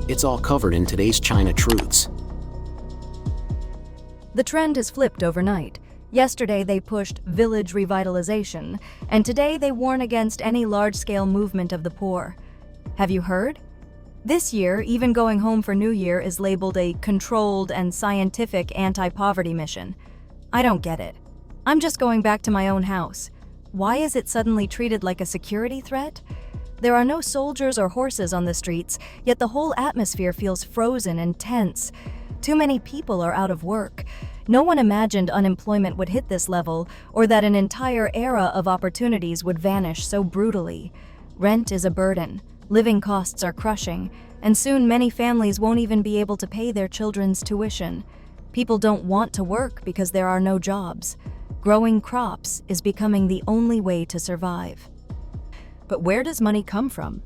It's all covered in today's China Truths. The trend has flipped overnight. Yesterday they pushed village revitalization, and today they warn against any large-scale movement of the poor. Have you heard? This year, even going home for New Year is labeled a controlled and scientific anti-poverty mission. I don't get it. I'm just going back to my own house. Why is it suddenly treated like a security threat? There are no soldiers or horses on the streets, yet the whole atmosphere feels frozen and tense. Too many people are out of work. No one imagined unemployment would hit this level, or that an entire era of opportunities would vanish so brutally. Rent is a burden, living costs are crushing, and soon many families won't even be able to pay their children's tuition. People don't want to work because there are no jobs. Growing crops is becoming the only way to survive. But where does money come from?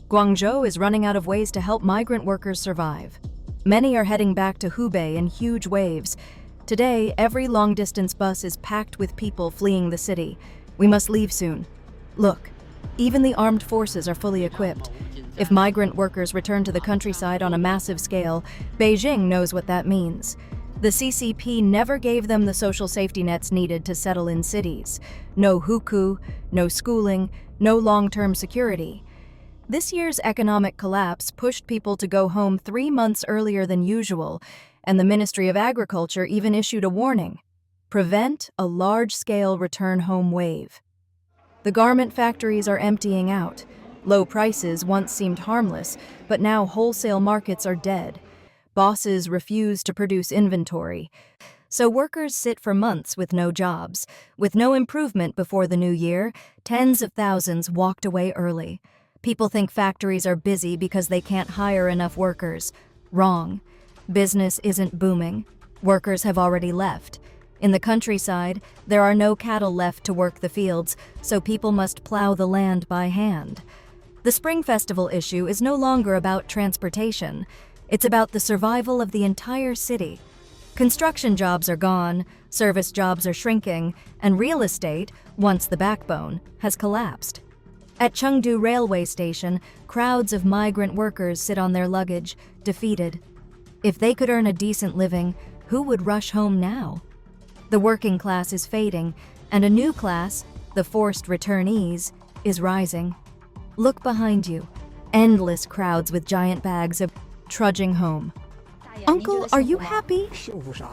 Guangzhou is running out of ways to help migrant workers survive. Many are heading back to Hubei in huge waves. Today, every long-distance bus is packed with people fleeing the city. We must leave soon. Look, even the armed forces are fully equipped. If migrant workers return to the countryside on a massive scale, Beijing knows what that means. The CCP never gave them the social safety nets needed to settle in cities. No hukou, no schooling, no long-term security. This year's economic collapse pushed people to go home 3 months earlier than usual, and the Ministry of Agriculture even issued a warning: prevent a large-scale return-home wave. The garment factories are emptying out. Low prices once seemed harmless, but now wholesale markets are dead. Bosses refuse to produce inventory. So workers sit for months with no jobs. With no improvement before the new year, tens of thousands walked away early. People think factories are busy because they can't hire enough workers. Wrong. Business isn't booming. Workers have already left. In the countryside, there are no cattle left to work the fields, so people must plow the land by hand. The Spring Festival issue is no longer about transportation. It's about the survival of the entire city. Construction jobs are gone, service jobs are shrinking, and real estate, once the backbone, has collapsed. At Chengdu railway station, crowds of migrant workers sit on their luggage, defeated. If they could earn a decent living, who would rush home now? The working class is fading, and a new class, the forced returnees, is rising. Look behind you. Endless crowds with giant bags of trudging home. Uncle, are you happy?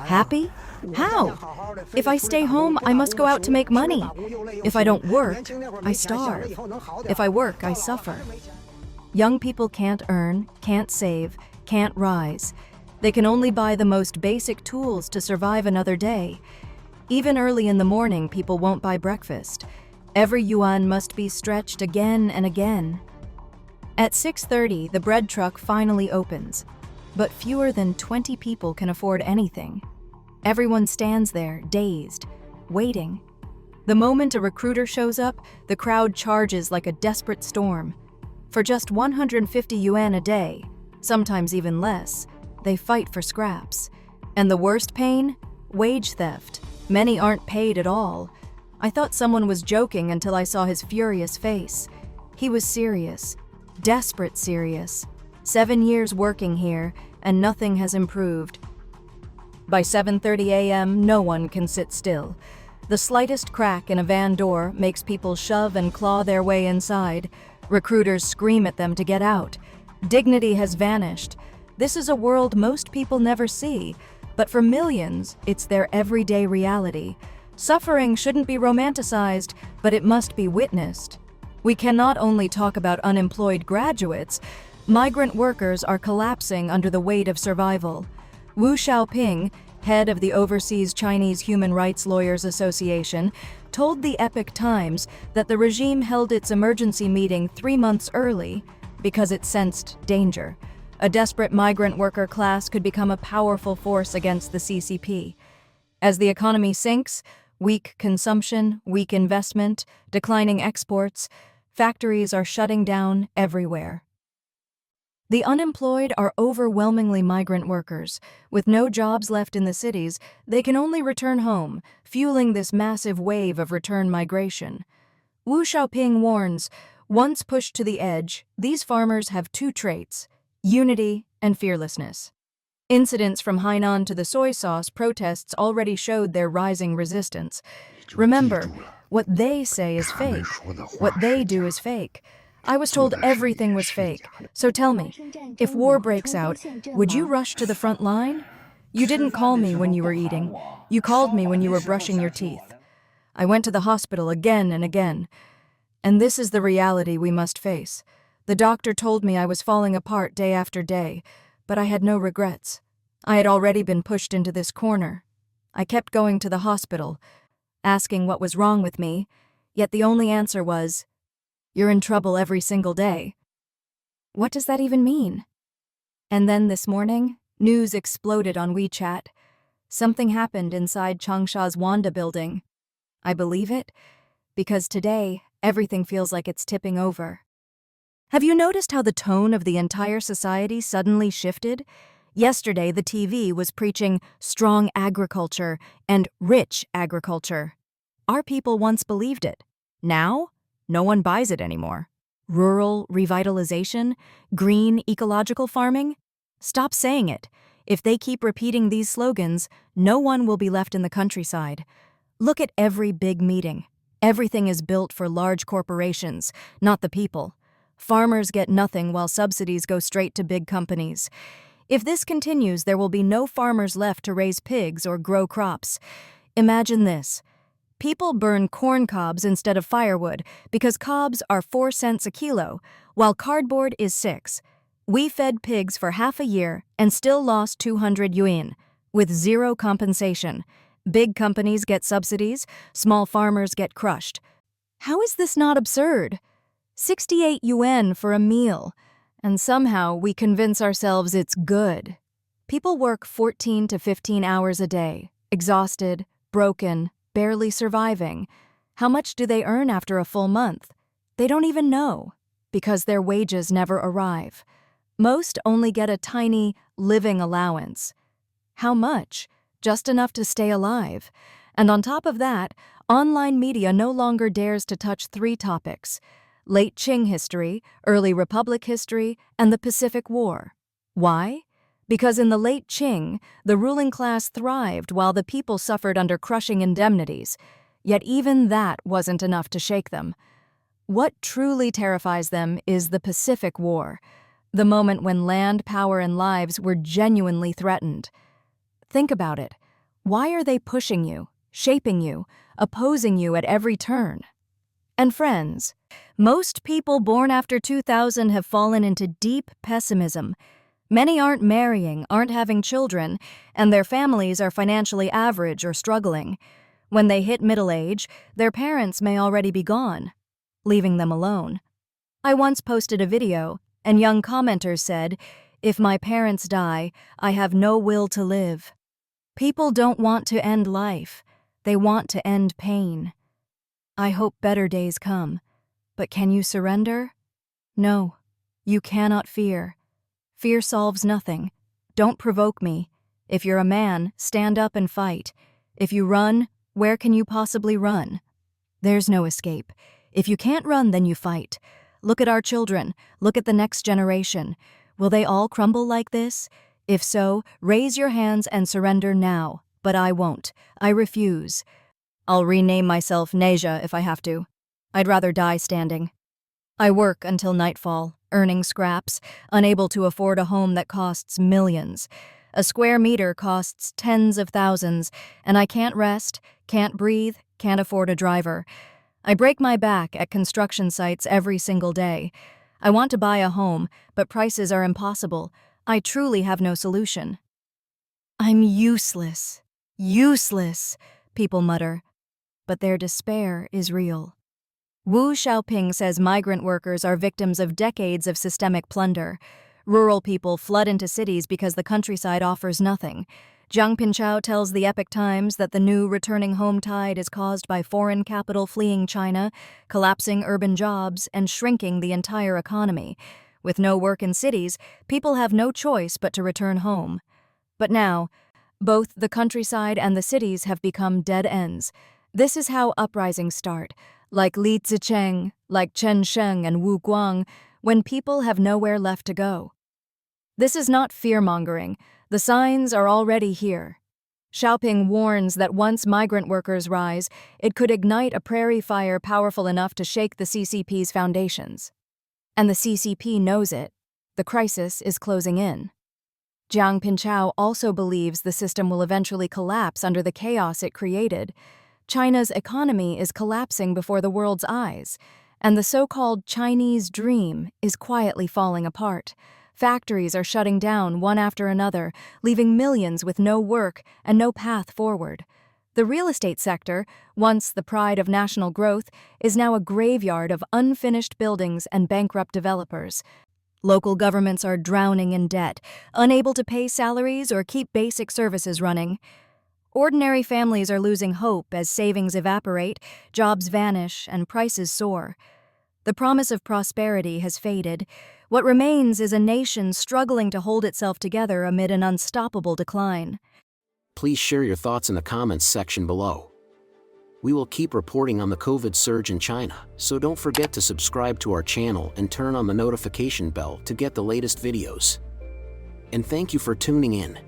Happy? How? If I stay home, I must go out to make money. If I don't work, I starve. If I work, I suffer. Young people can't earn, can't save, can't rise. They can only buy the most basic tools to survive another day. Even early in the morning, people won't buy breakfast. Every yuan must be stretched again and again. At 6:30, the bread truck finally opens, but fewer than 20 people can afford anything. Everyone stands there, dazed, waiting. The moment a recruiter shows up, the crowd charges like a desperate storm. For just 150 yuan a day, sometimes even less, they fight for scraps. And the worst pain? Wage theft. Many aren't paid at all. I thought someone was joking until I saw his furious face. He was serious. Desperate serious. 7 years working here, and nothing has improved. By 7:30 a.m., no one can sit still. The slightest crack in a van door makes people shove and claw their way inside. Recruiters scream at them to get out. Dignity has vanished. This is a world most people never see, but for millions, it's their everyday reality. Suffering shouldn't be romanticized, but it must be witnessed. We cannot only talk about unemployed graduates. Migrant workers are collapsing under the weight of survival. Wu Xiaoping, head of the Overseas Chinese Human Rights Lawyers Association, told the Epoch Times that the regime held its emergency meeting 3 months early because it sensed danger. A desperate migrant worker class could become a powerful force against the CCP. As the economy sinks, weak consumption, weak investment, declining exports, factories are shutting down everywhere. The unemployed are overwhelmingly migrant workers. With no jobs left in the cities, they can only return home, fueling this massive wave of return migration. Wu Xiaoping warns, once pushed to the edge, these farmers have 2 traits: Unity and fearlessness. Incidents from Hainan to the soy sauce protests already showed their rising resistance. Remember, what they say is fake. What they do is fake. I was told everything was fake. So tell me, if war breaks out, would you rush to the front line? You didn't call me when you were eating. You called me when you were brushing your teeth. I went to the hospital again and again. And this is the reality we must face. The doctor told me I was falling apart day after day, but I had no regrets. I had already been pushed into this corner. I kept going to the hospital, asking what was wrong with me, yet the only answer was, "You're in trouble every single day." What does that even mean? And then this morning, news exploded on WeChat. Something happened inside Changsha's Wanda building. I believe it, because today, everything feels like it's tipping over. Have you noticed how the tone of the entire society suddenly shifted? Yesterday, the TV was preaching strong agriculture and rich agriculture. Our people once believed it. Now, no one buys it anymore. Rural revitalization, green ecological farming? Stop saying it. If they keep repeating these slogans, no one will be left in the countryside. Look at every big meeting. Everything is built for large corporations, not the people. Farmers get nothing while subsidies go straight to big companies. If this continues, there will be no farmers left to raise pigs or grow crops. Imagine this. People burn corn cobs instead of firewood because cobs are 4 cents a kilo, while cardboard is 6. We fed pigs for half a year and still lost 200 yuan, with zero compensation. Big companies get subsidies, small farmers get crushed. How is this not absurd? 68 yuan for a meal, and somehow we convince ourselves it's good. People work 14 to 15 hours a day, exhausted, broken, barely surviving. How much do they earn after a full month? They don't even know, because their wages never arrive. Most only get a tiny living allowance. How much? Just enough to stay alive. And on top of that, online media no longer dares to touch 3 topics: late Qing history, early Republic history, and the Pacific War. Why? Because in the late Qing, the ruling class thrived while the people suffered under crushing indemnities. Yet even that wasn't enough to shake them. What truly terrifies them is the Pacific War, the moment when land, power, and lives were genuinely threatened. Think about it. Why are they pushing you, shaping you, opposing you at every turn? And friends, most people born after 2000 have fallen into deep pessimism. Many aren't marrying, aren't having children, and their families are financially average or struggling. When they hit middle age, their parents may already be gone, leaving them alone. I once posted a video, and young commenters said, "If my parents die, I have no will to live." People don't want to end life. They want to end pain. I hope better days come. But can you surrender? No, you cannot fear. Fear solves nothing. Don't provoke me. If you're a man, stand up and fight. If you run, where can you possibly run? There's no escape. If you can't run, then you fight. Look at our children. Look at the next generation. Will they all crumble like this? If so, raise your hands and surrender now. But I won't. I refuse. I'll rename myself Neja if I have to. I'd rather die standing. I work until nightfall, earning scraps, unable to afford a home that costs millions. A square meter costs tens of thousands, and I can't rest, can't breathe, can't afford a driver. I break my back at construction sites every single day. I want to buy a home, but prices are impossible. I truly have no solution. I'm useless. Useless, people mutter. But their despair is real. Wu Xiaoping says migrant workers are victims of decades of systemic plunder. Rural people flood into cities because the countryside offers nothing. Jiang Pinchao tells the Epoch Times that the new returning home tide is caused by foreign capital fleeing China, collapsing urban jobs, and shrinking the entire economy. With no work in cities, people have no choice but to return home. But now, both the countryside and the cities have become dead ends. This is how uprisings start, like Li Zicheng, like Chen Sheng and Wu Guang, when people have nowhere left to go. This is not fear-mongering. The signs are already here. Xiaoping warns that once migrant workers rise, it could ignite a prairie fire powerful enough to shake the CCP's foundations. And the CCP knows it. The crisis is closing in. Jiang Pinchao also believes the system will eventually collapse under the chaos it created. China's economy is collapsing before the world's eyes, and the so-called Chinese dream is quietly falling apart. Factories are shutting down one after another, leaving millions with no work and no path forward. The real estate sector, once the pride of national growth, is now a graveyard of unfinished buildings and bankrupt developers. Local governments are drowning in debt, unable to pay salaries or keep basic services running. Ordinary families are losing hope as savings evaporate, jobs vanish, and prices soar. The promise of prosperity has faded. What remains is a nation struggling to hold itself together amid an unstoppable decline. Please share your thoughts in the comments section below. We will keep reporting on the COVID surge in China, so don't forget to subscribe to our channel and turn on the notification bell to get the latest videos. And thank you for tuning in.